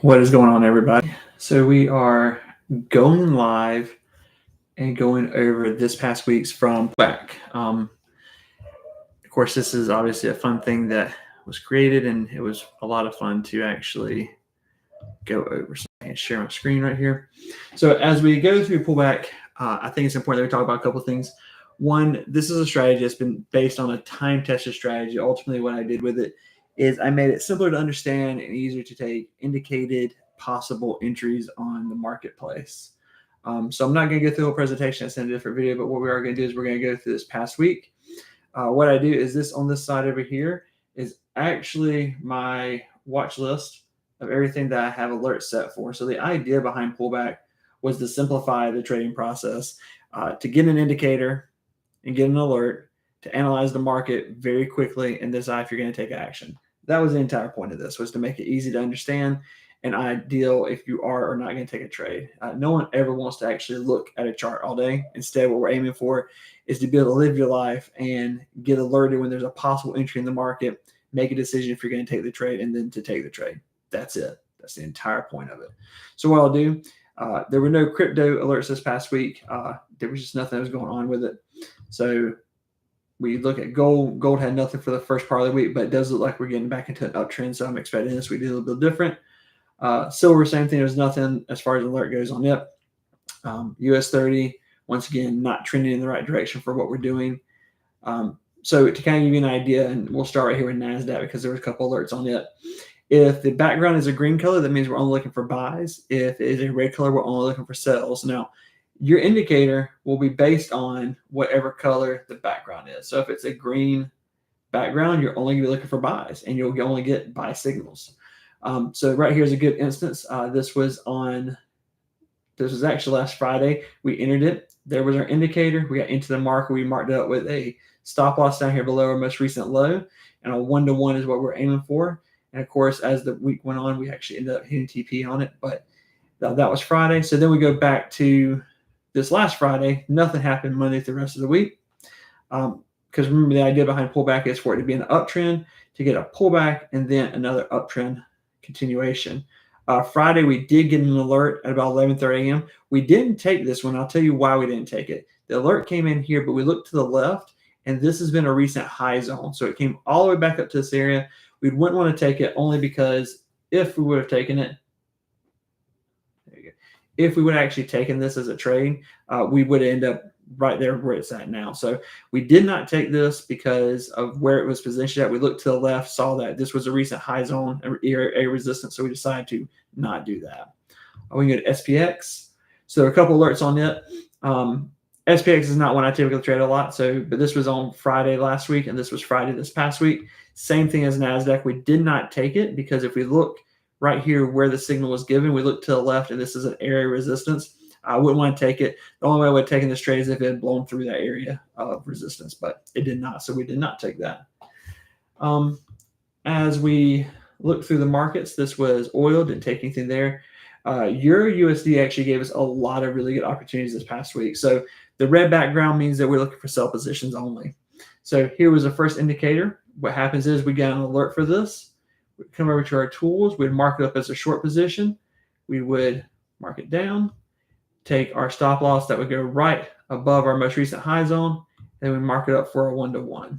What is going on, everybody? So we are going live and going over this past week's from Pullback. Of course, this is obviously a fun thing that was created, and it was a lot of fun to actually go over. So I can share my screen right here. So as we go through Pullback, I think it's important that we talk about a couple of things. One, this is a strategy that's been based on a time-tested strategy. Ultimately, what I did with it is I made it simpler to understand and easier to take indicated possible entries on the marketplace. So I'm not going to go through a presentation. That's in a different video, but what we are going to do is we're going to go through this past week. What I do is this on this side over here is actually my watch list of everything that I have alerts set for. So the idea behind Pullback was to simplify the trading process, to get an indicator and get an alert, to analyze the market very quickly and decide if you're going to take action. That was the entire point of this, was to make it easy to understand and ideal if you are or not going to take a trade. No one ever wants to actually look at a chart all day. Instead, what we're aiming for is to be able to live your life and get alerted when there's a possible entry in the market, make a decision if you're going to take the trade, and then to take the trade. That's it. That's the entire point of it. So what I'll do, there were no crypto alerts this past week. There was just nothing that was going on with it. So we look at gold. Gold had nothing for the first part of the week, but it does look like we're getting back into an uptrend. So I'm expecting this week to be a little bit different. Silver, same thing. There's nothing as far as alert goes on it. US 30, once again, not trending in the right direction for what we're doing. So to kind of give you an idea, and we'll start right here with NASDAQ because there was a couple alerts on it. If the background is a green color, that means we're only looking for buys. If it is a red color, we're only looking for sells. Now, your indicator will be based on whatever color the background is. So if it's a green background, you're only going to be looking for buys, and you'll only get buy signals. So right here is a good instance. This was actually last Friday. We entered it. There was our indicator. We got into the market. We marked it up with a stop loss down here below our most recent low, and a 1-to-1 is what we're aiming for. And of course, as the week went on, we actually ended up hitting TP on it, but that was Friday. So then we go back to this last Friday. Nothing happened Monday through the rest of the week. Because remember, the idea behind pullback is for it to be an uptrend, to get a pullback, and then another uptrend continuation. Friday, we did get an alert at about 11:30 a.m. We didn't take this one. I'll tell you why we didn't take it. The alert came in here, but we looked to the left, and this has been a recent high zone. So it came all the way back up to this area. We wouldn't want to take it only because if we would have taken it, if we would have actually taken this as a trade, we would end up right there where it's at now. So we did not take this because of where it was positioned at. We looked to the left, saw that this was a recent high zone, a resistance, so we decided to not do that. We can go to SPX. So there are a couple alerts on it. SPX is not one I typically trade a lot, but this was on Friday last week, and this was Friday this past week. Same thing as NASDAQ. We did not take it because if we look right here where the signal was given, we look to the left, and this is an area resistance. I wouldn't want to take it. The only way I would have taken this trade is if it had blown through that area of resistance, but it did not, so we did not take that. As we look through the markets, this was oil, didn't take anything there. Euro USD actually gave us a lot of really good opportunities this past week. So the red background means that we're looking for sell positions only. So here was the first indicator. What happens is we get an alert for this. We come over to our tools. We'd mark it up as a short position. We would mark it down, take our stop loss that would go right above our most recent high zone, and we mark it up for a 1-to-1,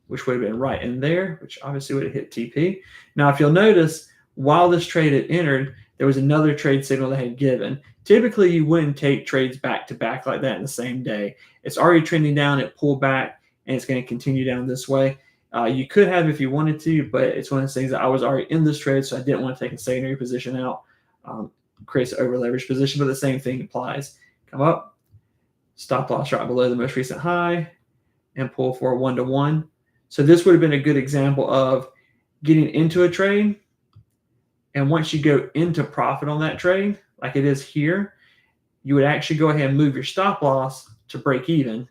which would have been right in there, which obviously would have hit TP. Now, if you'll notice, while this trade had entered, there was another trade signal that had given. Typically, you wouldn't take trades back-to-back like that in the same day. It's already trending down, it pulled back, and it's going to continue down this way. You could have if you wanted to, but it's one of those things that I was already in this trade, so I didn't want to take a secondary position out. Creates an over-leveraged position, but the same thing applies. Come up, stop loss right below the most recent high, and pull for a 1-to-1. So this would have been a good example of getting into a trade, and once you go into profit on that trade, like it is here, you would actually go ahead and move your stop loss to break even,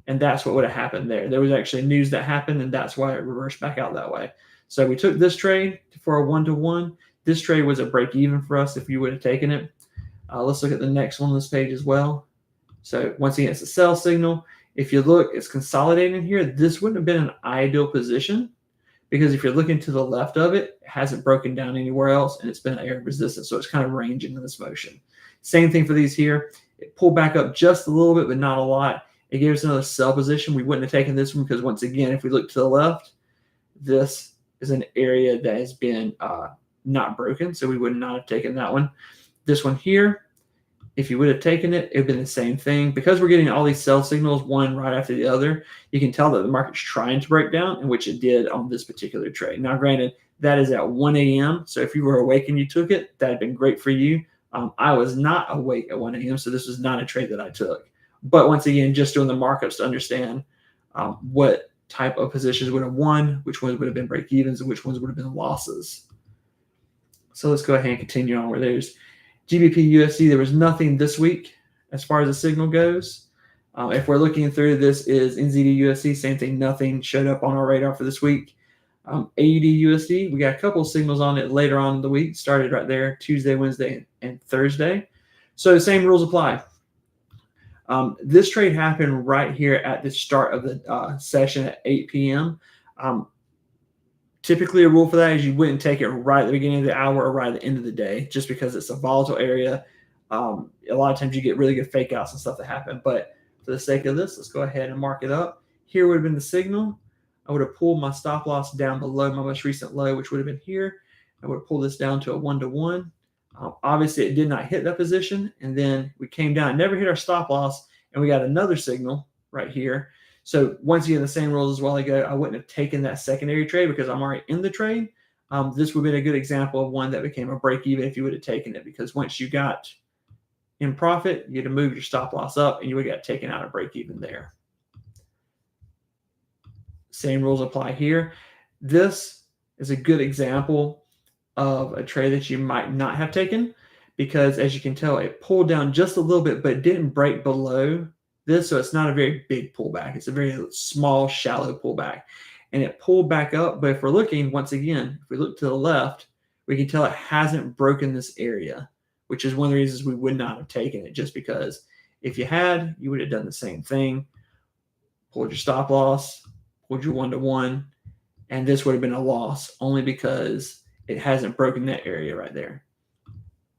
and that's what would have happened there. There was actually news that happened, and that's why it reversed back out that way. So we took this trade for a 1-to-1. This trade was a break even for us if you would have taken it. Let's look at the next one on this page as well. So once again, it's a sell signal. If you look, it's consolidating here. This wouldn't have been an ideal position, because if you're looking to the left of it, it hasn't broken down anywhere else, and it's been an area of resistance, so it's kind of ranging in this motion. Same thing for these here. It pulled back up just a little bit, but not a lot. It gave us another sell position. We wouldn't have taken this one because, once again, if we look to the left, this is an area that has been not broken, so we would not have taken that one. This one here, if you would have taken it, it would have been the same thing. Because we're getting all these sell signals, one right after the other, you can tell that the market's trying to break down, in which it did on this particular trade. Now, granted, that is at 1 a.m., so if you were awake and you took it, that had been great for you. I was not awake at 1 a.m., so this was not a trade that I took. But once again, just doing the markups to understand what type of positions would have won, which ones would have been break evens, and which ones would have been losses. So let's go ahead and continue on where there's GBP USD. There was nothing this week as far as the signal goes. If we're looking through, this is NZD USD, same thing, nothing showed up on our radar for this week. AUD USD, we got a couple of signals on it later on in the week, started right there Tuesday, Wednesday, and Thursday. So the same rules apply. This trade happened right here at the start of the session at 8 p.m. Typically, a rule for that is you wouldn't take it right at the beginning of the hour or right at the end of the day, just because it's a volatile area. A lot of times you get really good fake outs and stuff that happen. But for the sake of this, let's go ahead and mark it up. Here would have been the signal. I would have pulled my stop loss down below my most recent low, which would have been here. I would have pulled this down to a 1-to-1. Obviously, it did not hit that position, and then we came down, never hit our stop loss, and we got another signal right here. So once again, the same rules as a while ago, I wouldn't have taken that secondary trade because I'm already in the trade. This would have been a good example of one that became a break even if you would have taken it, because once you got in profit, you'd have moved your stop loss up, and you would have got taken out of break even there. Same rules apply here. This is a good example of a trade that you might not have taken, because as you can tell, it pulled down just a little bit, but didn't break below this. So it's not a very big pullback. It's a very small, shallow pullback, and it pulled back up. But if we're looking, once again, if we look to the left, we can tell it hasn't broken this area, which is one of the reasons we would not have taken it, just because if you had, you would have done the same thing. Pulled your stop loss, pulled your 1-to-1, and this would have been a loss only because it hasn't broken that area right there.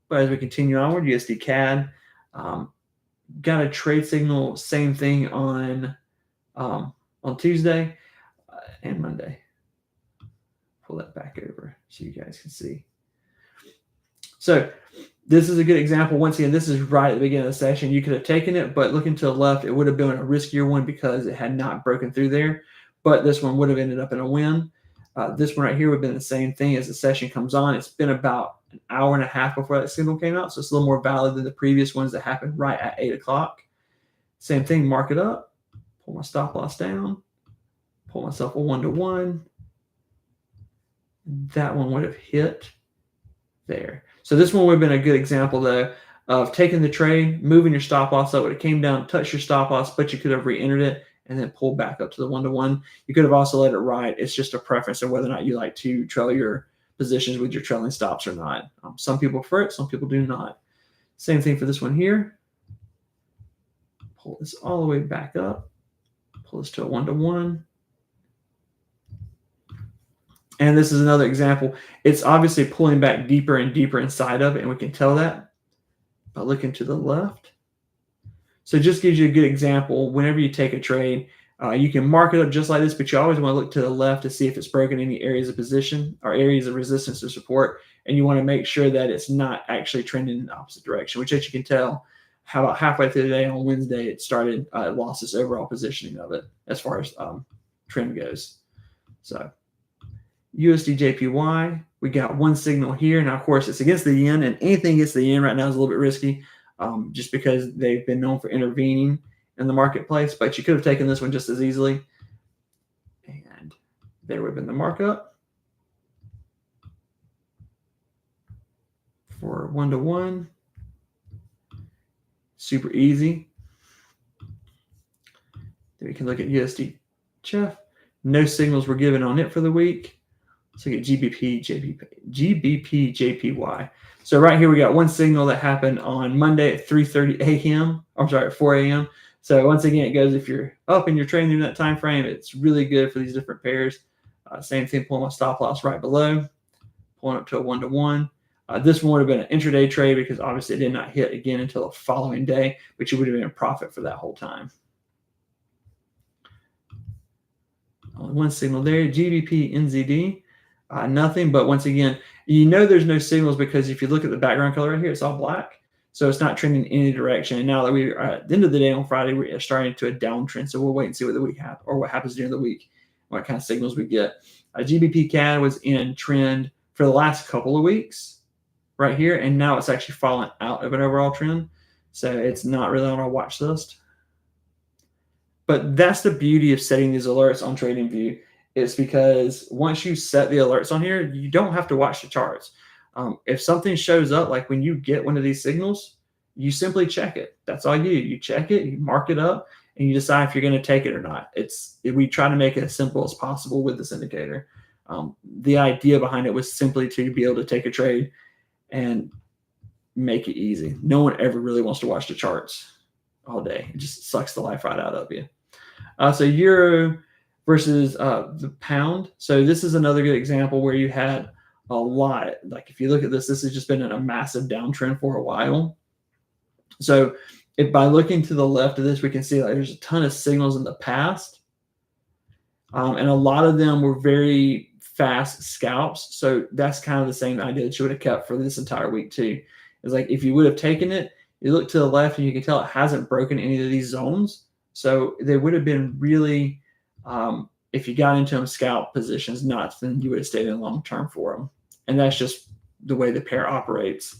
But as we continue onward, USD CAD got a trade signal, same thing on Tuesday and Monday. Pull that back over so you guys can see. So this is a good example. Once again, this is right at the beginning of the session. You could have taken it, but looking to the left, it would have been a riskier one because it had not broken through there. But this one would have ended up in a win. This one right here would have been the same thing. As the session comes on, it's been about an hour and a half before that signal came out, so it's a little more valid than the previous ones that happened right at 8 o'clock. Same thing, mark it up, pull my stop loss down, pull myself a 1-to-1. That one would have hit there. So this one would have been a good example, though, of taking the trade, moving your stop loss up. When it came down, touched your stop loss, but you could have re-entered it and then pulled back up to the 1-to-1. You could have also let it ride. It's just a preference of whether or not you like to trail your positions with your trailing stops or not. Some people prefer it, some people do not. Same thing for this one here. Pull this all the way back up. Pull this to a 1-to-1. And this is another example. It's obviously pulling back deeper and deeper inside of it, and we can tell that by looking to the left. So it just gives you a good example. Whenever you take a trade, you can mark it up just like this, but you always want to look to the left to see if it's broken any areas of position or areas of resistance or support, and you want to make sure that it's not actually trending in the opposite direction, which, as you can tell, about halfway through the day on Wednesday, it started, lost its overall positioning of it as far as trend goes. So USD JPY, we got one signal here. Now, of course, it's against the yen, and anything against the yen right now is a little bit risky, just because they've been known for intervening in the marketplace. But you could have taken this one just as easily, and there would have been the markup for 1-to-1. Super easy. Then we can look at USD CHF. No signals were given on it for the week. Let's look at GBP JPY. So right here we got one signal that happened on Monday at 3:30 a.m. I'm sorry, at 4 a.m. So once again, it goes, if you're up and you're trading in that time frame, it's really good for these different pairs. Same thing, pulling my stop loss right below, pulling up to a 1-to-1. This one would have been an intraday trade because obviously it did not hit again until the following day, but you would have been in profit for that whole time. Only one signal there, GBP, NZD, nothing. But once again, there's no signals because if you look at the background color right here, it's all black. So it's not trending in any direction. And now that we are at the end of the day on Friday, we are starting to a downtrend. So we'll wait and see what the week happens or what happens during the week, what kind of signals we get. GBP CAD was in trend for the last couple of weeks right here. And now it's actually fallen out of an overall trend. So it's not really on our watch list. But that's the beauty of setting these alerts on TradingView. It's because once you set the alerts on here, you don't have to watch the charts. If something shows up, like when you get one of these signals, you simply check it. That's all you do. You check it, you mark it up, and you decide if you're going to take it or not. We try to make it as simple as possible with this indicator. The idea behind it was simply to be able to take a trade and make it easy. No one ever really wants to watch the charts all day. It just sucks the life right out of you. So euro versus the pound. So this is another good example where you had a lot. Like if you look at this, this has just been in a massive downtrend for a while. So if by looking to the left of this, we can see like there's a ton of signals in the past. And a lot of them were very fast scalps. So that's kind of the same idea that you would have kept for this entire week too. It's like if you would have taken it, you look to the left and you can tell it hasn't broken any of these zones. So they would have been really, if you got into them scalp positions, nuts, then you would have stayed in long term for them. And that's just the way the pair operates.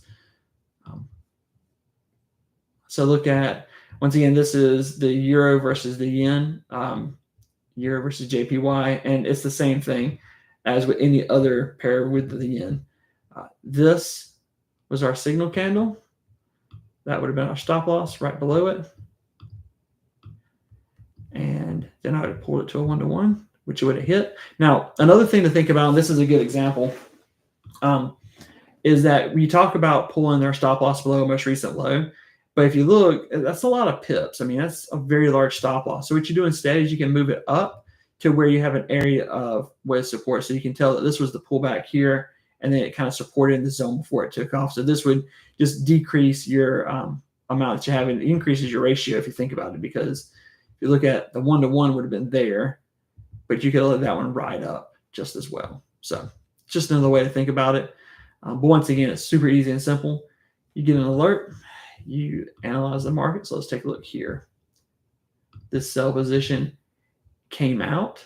So look at, once again, this is the euro versus the yen, euro versus JPY, and it's the same thing as with any other pair with the yen. This was our signal candle. That would have been our stop loss right below it. And then I would have pulled it to a 1-to-1, which it would have hit. Now, another thing to think about, and this is a good example, is that we talk about pulling their stop loss below a most recent low. But if you look, that's a lot of pips. I mean, that's a very large stop loss. So what you do instead is you can move it up to where you have an area of wedge support. So you can tell that this was the pullback here, and then it kind of supported the zone before it took off. So this would just decrease your amount that you have, and it increases your ratio if you think about it, because if you look at the 1-to-1 would have been there, but you could let that one ride up just as well. So just another way to think about it. But once again, it's super easy and simple. You get an alert, you analyze the market. So let's take a look here. This sell position came out.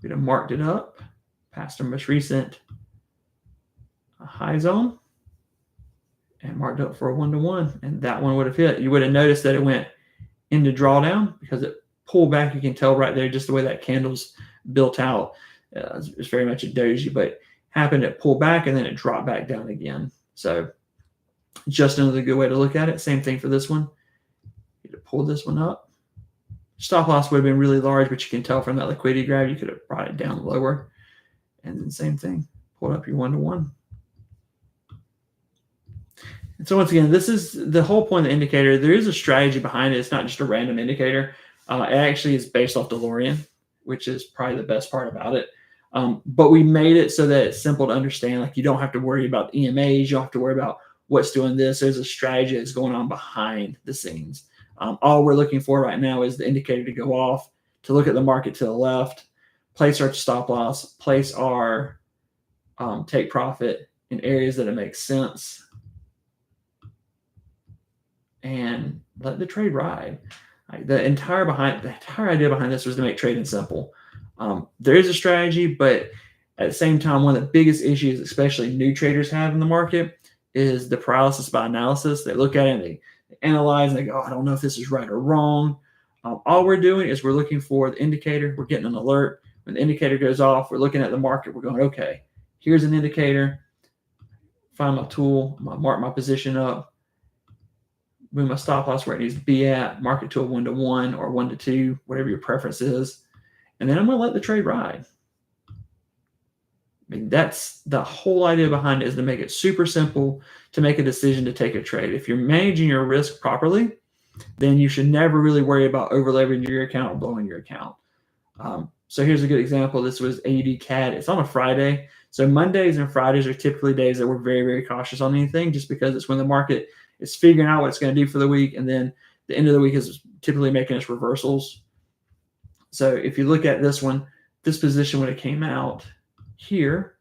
We'd have marked it up past our most recent high zone and marked up for a 1-to-1, and that one would have hit. You would have noticed that it went into drawdown because it pulled back. You can tell right there just the way that candle's built out. It's very much a doji, but happened to pull back and then it dropped back down again. So just another good way to look at it. Same thing for this one. You pull this one up. Stop loss would have been really large, but you can tell from that liquidity grab, you could have brought it down lower. And then same thing, pull up your 1-to-1. And so once again, this is the whole point of the indicator. There is a strategy behind it. It's not just a random indicator. It actually is based off DeLorean, which is probably the best part about it. But we made it so that it's simple to understand. Like you don't have to worry about EMAs. You don't have to worry about what's doing this. There's a strategy that's going on behind the scenes. All we're looking for right now is the indicator to go off, to look at the market to the left, place our stop loss, place our take profit in areas that it makes sense, and let the trade ride. The entire idea behind this was to make trading simple. There is a strategy, but at the same time, one of the biggest issues, especially new traders have in the market, is the paralysis by analysis. They look at it and they analyze and they go, oh, I don't know if this is right or wrong. All we're doing is we're looking for the indicator. We're getting an alert. When the indicator goes off, we're looking at the market. We're going, okay, here's an indicator. Find my tool, mark my position up, move my stop loss where it needs to be at, mark it to a 1-to-1 or 1-to-2, whatever your preference is. And then I'm going to let the trade ride. I mean, that's the whole idea behind it, is to make it super simple to make a decision to take a trade. If you're managing your risk properly, then you should never really worry about over leveraging your account or blowing your account. So here's a good example. This was AUD CAD. It's on a Friday. So Mondays and Fridays are typically days that we're very, very cautious on anything, just because it's when the market is figuring out what it's going to do for the week. And then the end of the week is typically making its reversals. So if you look at this one, this position when it came out here,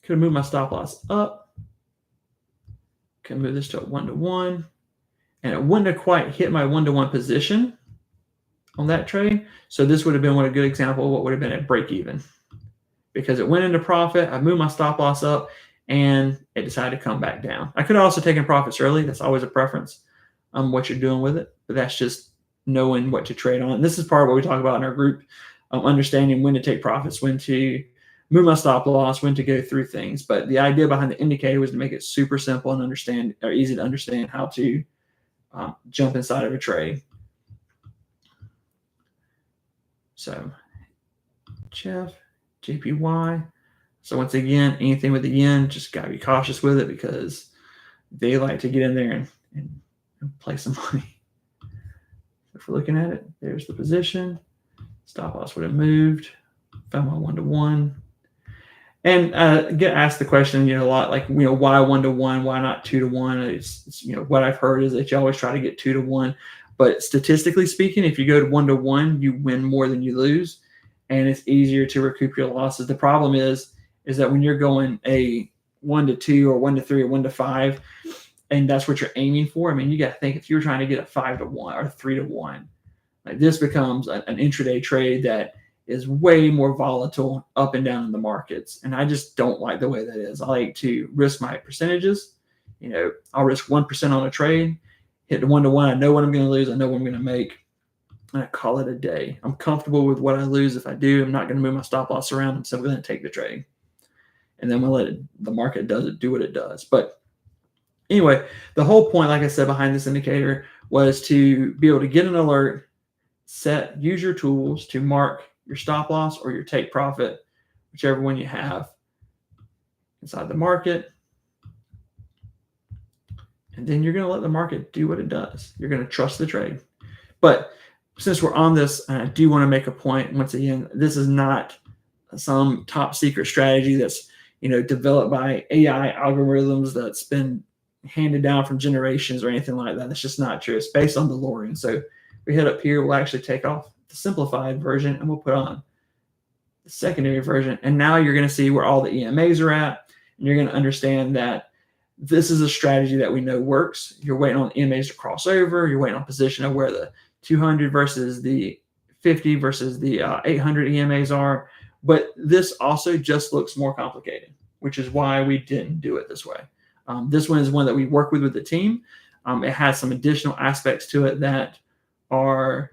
could have moved my stop loss up. Can move this to a 1-to-1. And it wouldn't have quite hit my 1-to-1 position on that trade. So this would have been a good example of what would have been at break even, because it went into profit. I moved my stop loss up and it decided to come back down. I could have also taken profits early. That's always a preference on what you're doing with it, but that's just knowing what to trade on. And this is part of what we talk about in our group, understanding when to take profits, when to move my stop loss, when to go through things. But the idea behind the indicator was to make it super simple and understand, or easy to understand, how to jump inside of a trade. So Jeff, JPY. So once again, anything with the yen, just got to be cautious with it, because they like to get in there and play some money. If we're looking at it, there's the position. Stop loss would have moved. Found my 1-to-1. And get asked the question, a lot, like, why 1-to-1? Why not 2-to-1? It's what I've heard is that you always try to get 2-to-1. But statistically speaking, if you go to 1-to-1, you win more than you lose, and it's easier to recoup your losses. The problem is that when you're going a 1-to-2 or 1-to-3 or 1-to-5, and that's what you're aiming for, I mean, you got to think, if you're trying to get a 5-to-1 or 3-to-1, like, this becomes an intraday trade that is way more volatile up and down in the markets. And I just don't like the way that is. I like to risk my percentages. I'll risk 1% on a trade, hit the 1-to-1. I know what I'm going to lose. I know what I'm going to make. And I call it a day. I'm comfortable with what I lose. If I do, I'm not going to move my stop loss around. I'm simply going to take the trade. And then we'll let the market do what it does. But anyway, the whole point, like I said, behind this indicator was to be able to get an alert, use your tools to mark your stop loss or your take profit, whichever one you have, inside the market. And then you're going to let the market do what it does. You're going to trust the trade. But since we're on this, I do want to make a point. Once again, this is not some top secret strategy that's developed by AI algorithms that's been handed down from generations or anything like that. That's just not true. It's based on DeLorean. So we head up here, we'll actually take off the simplified version and we'll put on the secondary version. And now you're going to see where all the EMAs are at, and you're going to understand that this is a strategy that we know works. You're waiting on EMAs to cross over. You're waiting on position of where the 200 versus the 50 versus the 800 EMAs are. But this also just looks more complicated, which is why we didn't do it this way. This one is one that we work with the team. It has some additional aspects to it that are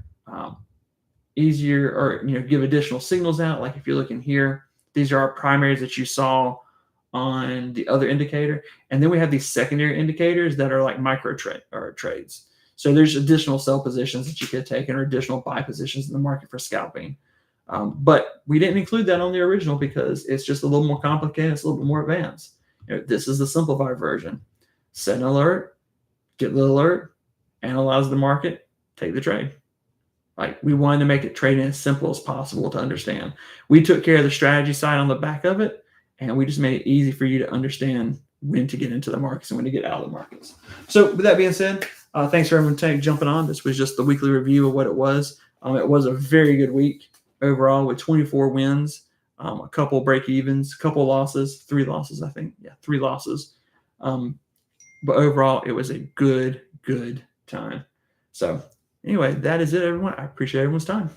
easier, or give additional signals out. Like if you're looking here, these are our primaries that you saw on the other indicator, and then we have these secondary indicators that are like micro trades. So there's additional sell positions that you could take, or additional buy positions in the market for scalping. But we didn't include that on the original because it's just a little more complicated. It's a little bit more advanced. This is the simplified version. Set an alert, get the alert, analyze the market, take the trade. Like, we wanted to make it trading as simple as possible to understand. We took care of the strategy side on the back of it, and we just made it easy for you to understand when to get into the markets and when to get out of the markets. So with that being said, thanks for everyone jumping on. This was just the weekly review of what it was. It was a very good week overall with 24 wins, a couple break evens, a couple losses, 3 losses, I think. Yeah, 3 losses. But overall, it was a good time. So anyway, that is it, everyone. I appreciate everyone's time.